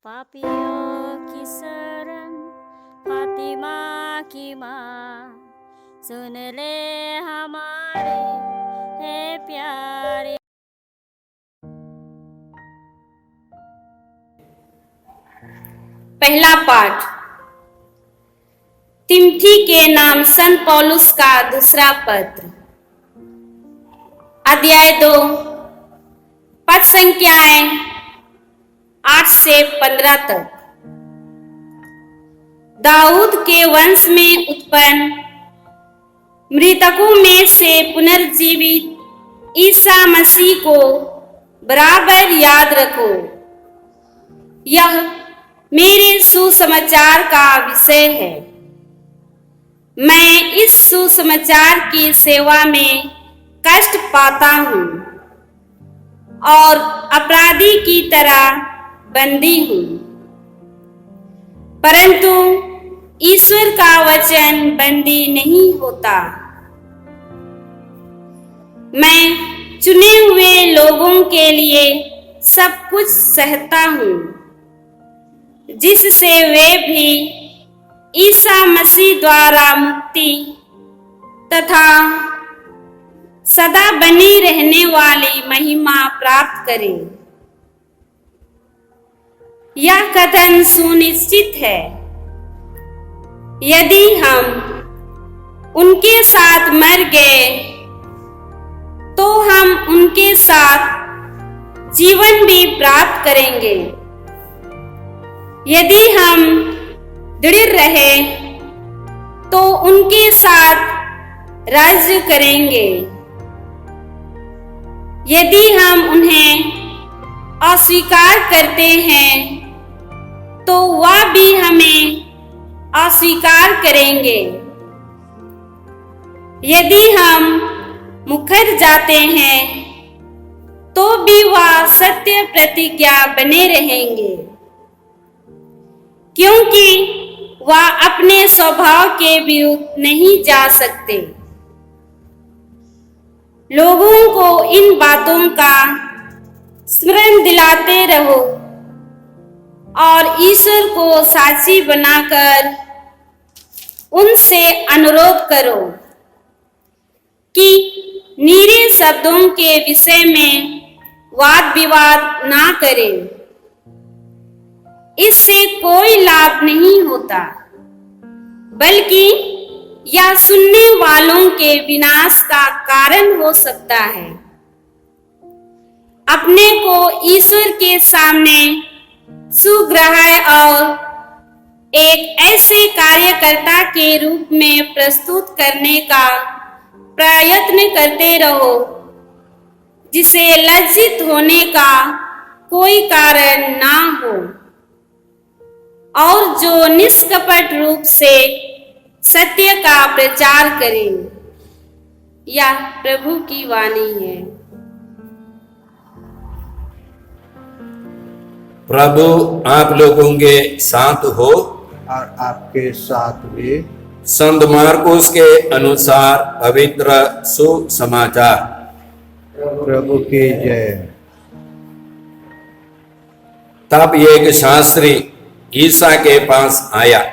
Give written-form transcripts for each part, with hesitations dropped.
पापियों की शरण फातिमा की माँ, सुन ले हमारे हे प्यारे। पहला पाठ तिमथी के नाम संत पौलुस का दूसरा पत्र, अध्याय 2, पद संख्याएं 8 से 15 तक। दाऊद के वंश में उत्पन्न, मृतकों में से पुनर्जीवित ईसा मसीह को बराबर याद रखो। यह मेरे सुसमाचार का विषय है। मैं इस सुसमाचार की सेवा में कष्ट पाता हूँ और अपराधी की तरह बंदी हूँ, परंतु ईश्वर का वचन बंदी नहीं होता। मैं चुने हुए लोगों के लिए सब कुछ सहता हूँ, जिससे वे भी ईसा मसीह द्वारा मुक्ति तथा सदा बनी रहने वाली महिमा प्राप्त करें। यह कथन सुनिश्चित है, यदि हम उनके साथ मर गए तो हम उनके साथ जीवन भी प्राप्त करेंगे। यदि हम दृढ़ रहे तो उनके साथ राज्य करेंगे। यदि हम उन्हें अस्वीकार करते हैं तो वह भी हमें अस्वीकार करेंगे। यदि हम मुकर जाते हैं तो भी वह सत्य प्रतिज्ञा बने रहेंगे, क्योंकि वह अपने स्वभाव के विरुद्ध नहीं जा सकते। लोगों को इन बातों का स्मरण दिलाते रहो और ईश्वर को साक्षी बनाकर उनसे अनुरोध करो कि नीरे शब्दों के विषय में वाद विवाद ना करें। इससे कोई लाभ नहीं होता, बल्कि यह सुनने वालों के विनाश का कारण हो सकता है। अपने को ईश्वर के सामने सुग्राह्य और एक ऐसे कार्यकर्ता के रूप में प्रस्तुत करने का प्रयत्न करते रहो जिसे लज्जित होने का कोई कारण ना हो, और जो निष्कपट रूप से सत्य का प्रचार करें। यह प्रभु की वाणी है। प्रभु आप लोगों के साथ हो और आपके साथ भी। संत मार्कुस के अनुसार पवित्र सुसमाचार। प्रभु की जय। तब एक शास्त्री ईसा के पास आया।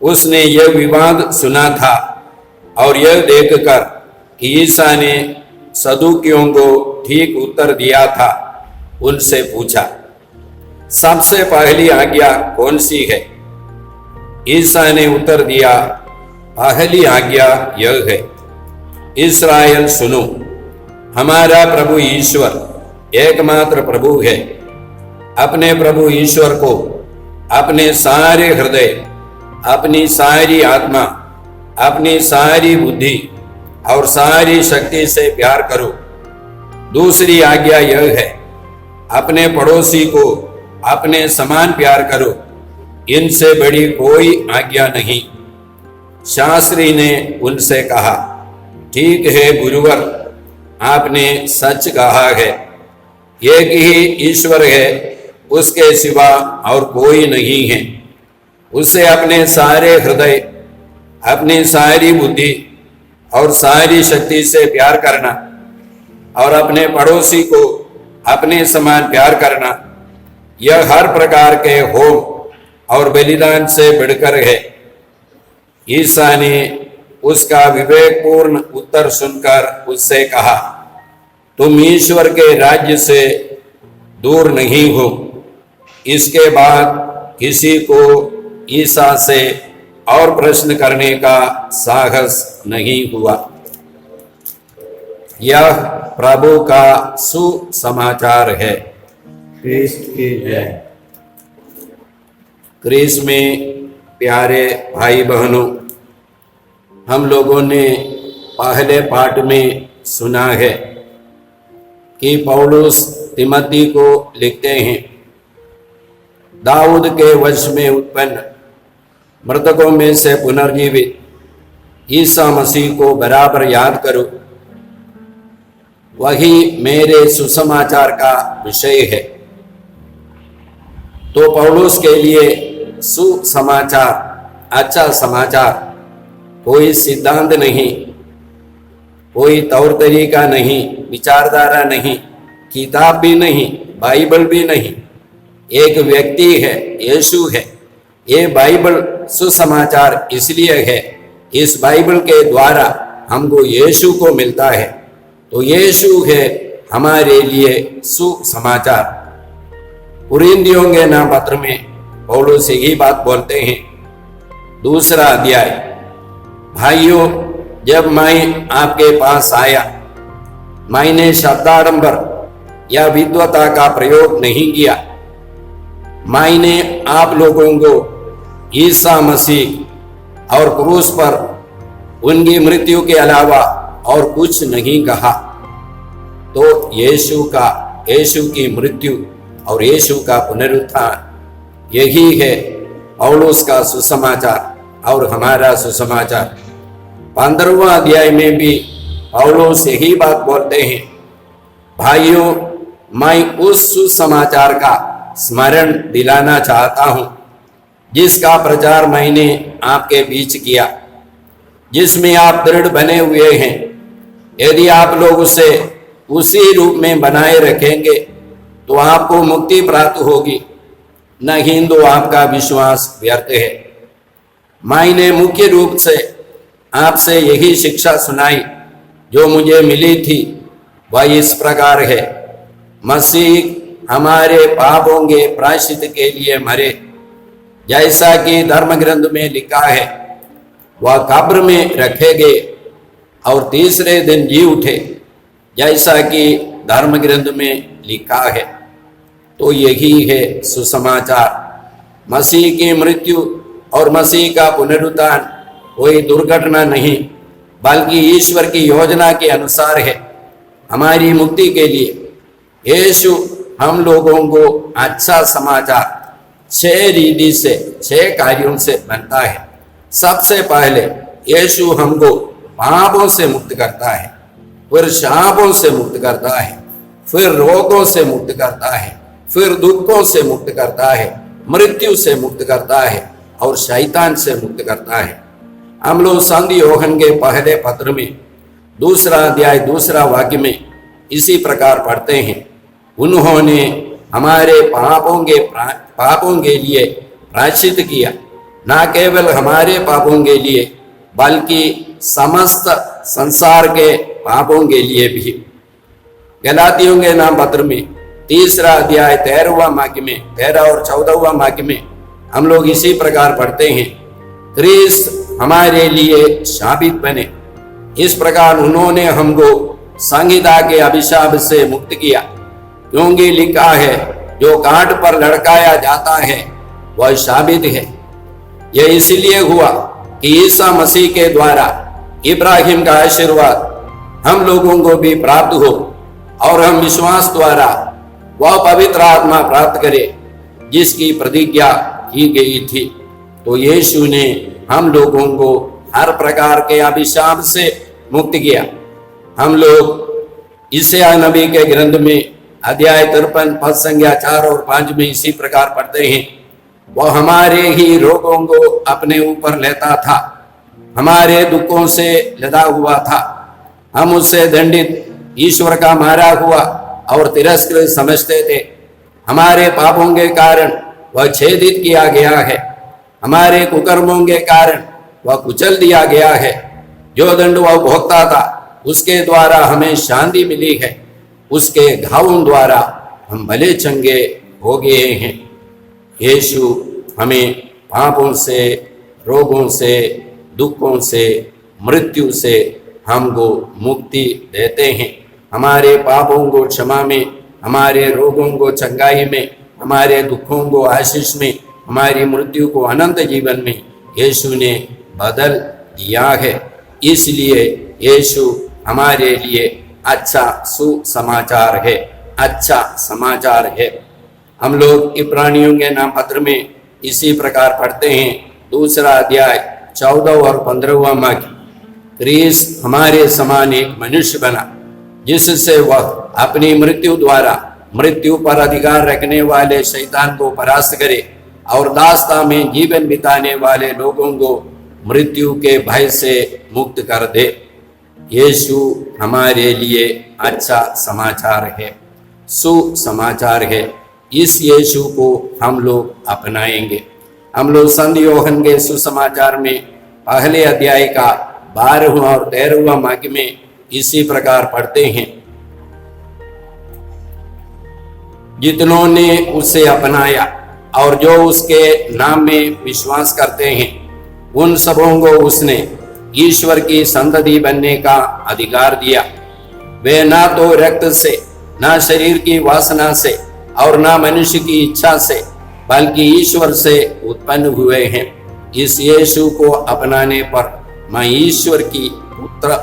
उसने यह विवाद सुना था और यह देखकर कि ईसा ने सदूकियों को ठीक उत्तर दिया था, उनसे पूछा, सबसे पहली आज्ञा कौन सी है? ईसा ने उत्तर दिया, पहली आज्ञा यह है, इस्राएल सुनो, हमारा प्रभु ईश्वर एकमात्र प्रभु है। अपने प्रभु ईश्वर को अपने सारे हृदय, अपनी सारी आत्मा, अपनी सारी बुद्धि और सारी शक्ति से प्यार करो। दूसरी आज्ञा यह है, अपने पड़ोसी को अपने समान प्यार करो। इनसे बड़ी कोई आज्ञा नहीं। शास्त्री ने उनसे कहा, ठीक है गुरुवर, आपने सच कहा है। एक ही ईश्वर है, उसके सिवा और कोई नहीं है। उसे अपने सारे हृदय, अपनी सारी बुद्धि और सारी शक्ति से प्यार करना और अपने पड़ोसी को अपने समान प्यार करना, यह हर प्रकार के होम और बलिदान से बढ़कर है। ईसा ने उसका विवेकपूर्ण उत्तर सुनकर उससे कहा, तुम ईश्वर के राज्य से दूर नहीं हो। इसके बाद किसी को ईसा से और प्रश्न करने का साहस नहीं हुआ। यह प्रभु का सुसमाचार है। क्रिस्त की जय। क्रिस्त में प्यारे भाई बहनों, हम लोगों ने पहले पाठ में सुना है कि पौलुस तिमोथी को लिखते हैं, दाऊद के वंश में उत्पन्न मृतकों में से पुनर्जीवित ईसा मसीह को बराबर याद करो। वही मेरे सुसमाचार का विषय है। तो पौलुस के लिए सुसमाचार, अच्छा समाचार कोई सिद्धांत नहीं, कोई तौर तरीका नहीं, विचारधारा नहीं, किताब भी नहीं, बाइबल भी नहीं, एक व्यक्ति है, यीशु है। ये बाइबल सुसमाचार इसलिए है, इस बाइबल के द्वारा हमको यीशु को मिलता है। तो यीशु है हमारे लिए सुसमाचार। कुरिन्थियों के नाम पत्र में पौलुस यही बात बोलते हैं, 2 अध्याय, भाइयों जब मैं आपके पास आया, मैंने शब्दाडंबर या विद्वता का प्रयोग नहीं किया। मैंने आप लोगों को ईसा मसीह और क्रूस पर उनकी मृत्यु के अलावा और कुछ नहीं कहा। तो यीशु की मृत्यु और यीशु का पुनरुत्थान, यही है पौलुस का सुसमाचार और हमारा सुसमाचार। 15वां अध्याय में भी पौलुस यही बात बोलते हैं, भाइयों मैं उस सुसमाचार का स्मरण दिलाना चाहता हूं जिसका प्रचार मैंने आपके बीच किया, जिसमें आप दृढ़ बने हुए हैं। यदि आप लोग उसे उसी रूप में बनाए रखेंगे तो आपको मुक्ति प्राप्त होगी, नहीं तो आपका विश्वास व्यर्थ है। मैंने मुख्य रूप से आपसे यही शिक्षा सुनाई जो मुझे मिली थी, वह इस प्रकार है, मसीह हमारे पापों के प्रायश्चित के लिए मरे, जैसा कि धर्म ग्रंथ में लिखा है। वह कब्र में रखे गए और तीसरे दिन जी उठे, जैसा कि धर्म ग्रंथ में लिखा है। तो यही है सुसमाचार। मसीह की मृत्यु और मसीह का पुनरुत्थान कोई दुर्घटना नहीं, बल्कि ईश्वर की योजना के अनुसार है, हमारी मुक्ति के लिए। यीशु हम लोगों को अच्छा समाचार 6 रीति से, 6 कार्यों से बनता है। सबसे पहले यीशु हमको पापों से मुक्त करता है, फिर शापों से मुक्त करता है, फिर रोगों से मुक्त करता है, फिर दुखों से मुक्त करता है, मृत्यु से मुक्त करता है और शैतान से मुक्त करता है। हम लोग संत यूहन्ना के पहले पत्र में 2 अध्याय 2 वाक्य में इसी प्रकार पढ़ते हैं, उन्होंने हमारे पापों के लिए प्रायश्चित किया, न केवल हमारे पापों के लिए बल्कि समस्त संसार के पापों के लिए भी। गलातियों के नाम पत्र में 3 अध्याय 13वां वाक्य में, 13 और 14वां वाक्य में हम लोग इसी प्रकार पढ़ते हैं, क्रिस्त हमारे लिए शापित बने, इस प्रकार उन्होंने हमको संहिता के अभिशाप से मुक्त किया, क्योंकि लिखा है, जो काट पर लड़काया जाता है वह शापित है। यह इसलिए हुआ कि ईसा मसीह के द्वारा इब्राहिम का आशीर्वाद हम लोगों को भी प्राप्त हो और हम विश्वास द्वारा वह पवित्र आत्मा प्राप्त करें जिसकी प्रतिज्ञा की गई थी। तो यीशु ने हम लोगों को हर प्रकार के अभिशाप से मुक्त किया। हम लोग यशायाह नबी के ग्रंथ में अध्याय 53 पद संख्या 4 और 5 में इसी प्रकार पढ़ते हैं, वह हमारे ही रोगों को अपने ऊपर लेता था, हमारे दुखों से लदा हुआ था, हम उससे दंडित, ईश्वर का मारा हुआ और तिरस्कृत समझते थे। हमारे पापों के कारण वह छेदित किया गया है, हमारे कुकर्मों के कारण वह कुचल दिया गया है। जो दंड वह भोगता था उसके द्वारा हमें शांति मिली है, उसके घावों द्वारा हम भले चंगे हो गए हैं। यीशु हमें पापों से, रोगों से, दुखों से, मृत्यु से हमको मुक्ति देते हैं। हमारे पापों को क्षमा में, हमारे रोगों को चंगाई में, हमारे दुखों को आशीष में, हमारी मृत्यु को अनंत जीवन में यीशु ने बदल दिया है। इसलिए यीशु हमारे लिए अच्छा सुसमाचार है, अच्छा समाचार है। हम लोग इब्रानियों के नाम पत्र में इसी प्रकार पढ़ते हैं, 2 अध्याय 14 और 15वां वाक्य। क्रिस्त हमारे समान एक मनुष्य बना, जिससे वह अपनी मृत्यु द्वारा मृत्यु पर अधिकार रखने वाले शैतान को परास्त करे और दासता में जीवन बिताने वाले लोगों को मृत्यु के भय से मुक्त कर दे। यीशु हमारे लिए अच्छा समाचार है, सुसमाचार है। इस यीशु को हम लोग अपनाएंगे। हम लोग संत योहन के सुसमाचार में पहले अध्याय का 12वां और 13वां वाक्य में इसी प्रकार पढ़ते हैं, जितनों ने उसे अपनाया और जो उसके नाम में विश्वास करते हैं, उन सबों को उसने ईश्वर की संतति बनने का अधिकार दिया। वे ना तो रक्त से, ना शरीर की वासना से और ना मनुष्य की इच्छा से, बल्कि ईश्वर से उत्पन्न हुए हैं। इस यीशु को अपनाने पर मैं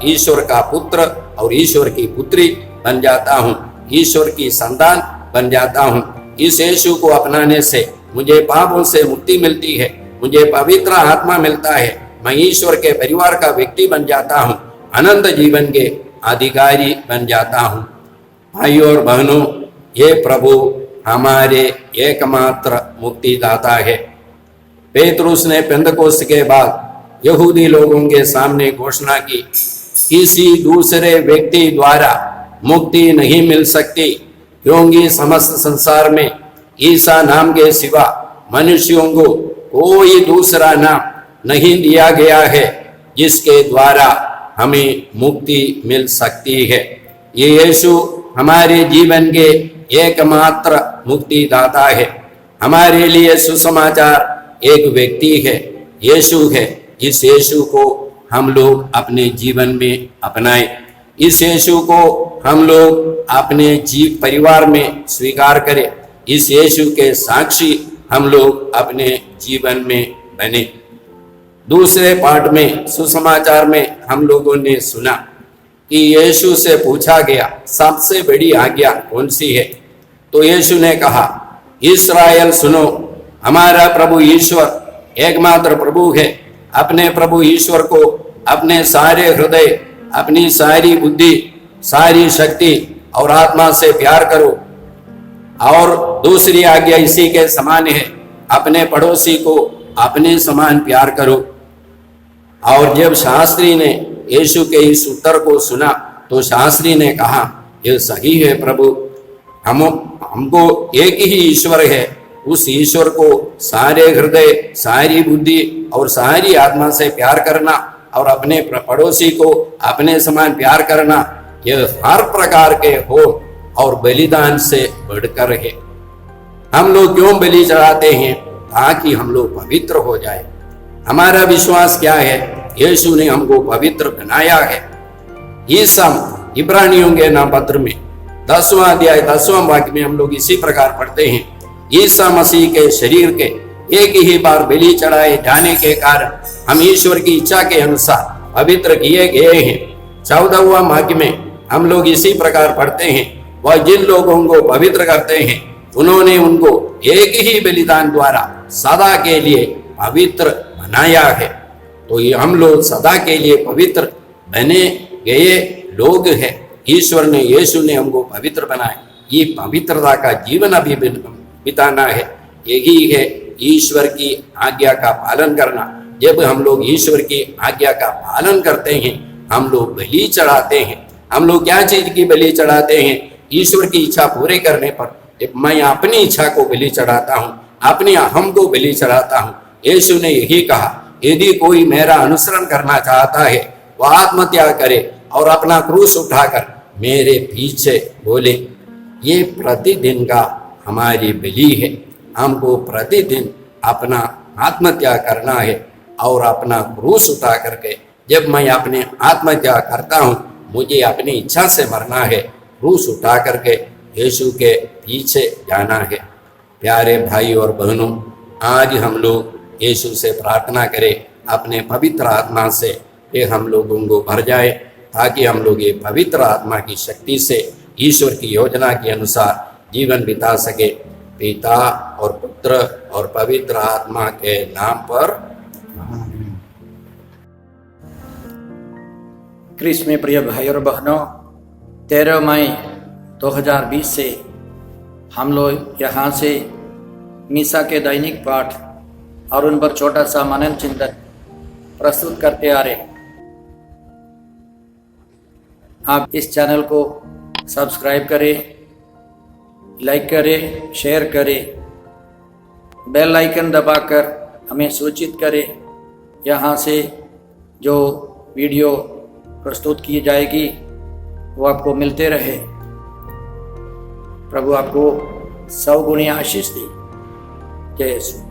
ईश्वर का पुत्र और ईश्वर की पुत्री बन जाता हूँ, ईश्वर की संतान बन जाता हूँ। इस यीशु को अपनाने से मुझे पापों से मुक्ति मिलती है, मुझे पवित्र आत्मा मिलता है, मैं ईश्वर के परिवार का व्यक्ति बन जाता हूँ, अनंत जीवन के अधिकारी बन जाता हूँ। भाइयों और बहनों, ये प्रभु हमारे एकमात्र मुक्तिदाता है। पेतरुस ने पेंतकोस्त के बाद यहूदी लोगों के सामने घोषणा की, किसी दूसरे व्यक्ति द्वारा मुक्ति नहीं मिल सकती, क्योंकि समस्त संसार में ईसा नाम के सिवा मनुष्यों को कोई दूसरा नाम नहीं दिया गया है जिसके द्वारा हमें मुक्ति मिल सकती है। ये यीशु हमारे जीवन के एकमात्र मुक्तिदाता है। हमारे लिए सुसमाचार एक व्यक्ति है, यीशु है। इस यीशु को हम लोग अपने जीवन में अपनाएं। इस यीशु को हम लोग अपने परिवार में स्वीकार करें। इस यीशु के साक्षी हम लोग अपने जीवन में बने। दूसरे पाठ में सुसमाचार में हम लोगों ने सुना कि यीशु से पूछा गया, सबसे बड़ी आज्ञा कौन सी है? तो यीशु ने कहा, इस्राएल सुनो, हमारा प्रभु ईश्वर एकमात्र प्रभु है। अपने प्रभु ईश्वर को अपने सारे हृदय, अपनी सारी बुद्धि, सारी शक्ति और आत्मा से प्यार करो। और दूसरी आज्ञा इसी के समान है, अपने पड़ोसी को अपने समान प्यार करो। और जब शास्त्री ने यीशु के इस उत्तर को सुना तो शास्त्री ने कहा, यह सही है प्रभु, हमको एक ही ईश्वर है, उस ईश्वर को सारे हृदय, सारी बुद्धि और सारी आत्मा से प्यार करना और अपने पड़ोसी को अपने समान प्यार करना, यह हर प्रकार के हो और बलिदान से बढ़कर है। हम लोग क्यों बलि चढ़ाते हैं? ताकि हम लोग पवित्र हो जाए। हमारा विश्वास क्या है? यीशु ने हमको पवित्र बनाया है। ईसा इब्रानियों के नाम पत्र में 10वां अध्याय 10वां वाक्य में हम लोग इसी प्रकार पढ़ते हैं, ईसा मसीह के शरीर के एक ही बार बलि चढ़ाए जाने के कारण हम ईश्वर की इच्छा के अनुसार पवित्र किए गए हैं। 14वां वाक्य में हम लोग इसी प्रकार पढ़ते हैं, वह जिन लोगों को पवित्र करते हैं उन्होंने उनको एक ही बलिदान द्वारा सदा के लिए पवित्र बनाया है। तो ये हम लोग सदा के लिए पवित्र बने गए लोग हैं। ईश्वर ने, यीशु ने हमको पवित्र बनाया। ये पवित्रता का जीवन अभी बिताना है। यही है ईश्वर की आज्ञा का पालन करना। जब हम लोग ईश्वर की आज्ञा का पालन करते हैं, हम लोग बलि चढ़ाते हैं। हम लोग क्या चीज की बलि चढ़ाते हैं? ईश्वर की इच्छा पूरे करने पर मैं अपनी इच्छा को बलि चढ़ाता हूँ, अपने अहम को बलि चढ़ाता हूँ। यीशु ने यही कहा, यदि कोई मेरा अनुसरण करना चाहता है वह आत्मत्याग करे और अपना क्रूस उठाकर मेरे पीछे बोले। ये प्रतिदिन का हमारी बलि है। हमको प्रतिदिन अपना आत्मत्याग करना है और अपना क्रूस उठा करके, जब मैं अपने आत्मत्याग करता हूँ, मुझे अपनी इच्छा से मरना है, क्रूस उठा करके यीशु के पीछे जाना है। प्यारे भाई और बहनों, आज हम लोग यीशु से प्रार्थना करें अपने पवित्र आत्मा से कि हम लोगों को भर जाए, ताकि हम लोग ये पवित्र आत्मा की शक्ति से ईश्वर की योजना के अनुसार जीवन बिता सके। पिता और पुत्र और पवित्र आत्मा के नाम पर। क्रिस्त में प्रिय भाई और बहनों, 13 मई 2020 से हम लोग यहाँ से मीसा के दैनिक पाठ और उन पर छोटा सा मनन चिंतन प्रस्तुत करते आ रहे। आप इस चैनल को सब्सक्राइब करें, लाइक करें, शेयर करें, बेल आइकन दबाकर हमें सूचित करें। यहाँ से जो वीडियो प्रस्तुत की जाएगी वो आपको मिलते रहे। प्रभु आपको 100 गुनी आशीष दी। जय यीशु।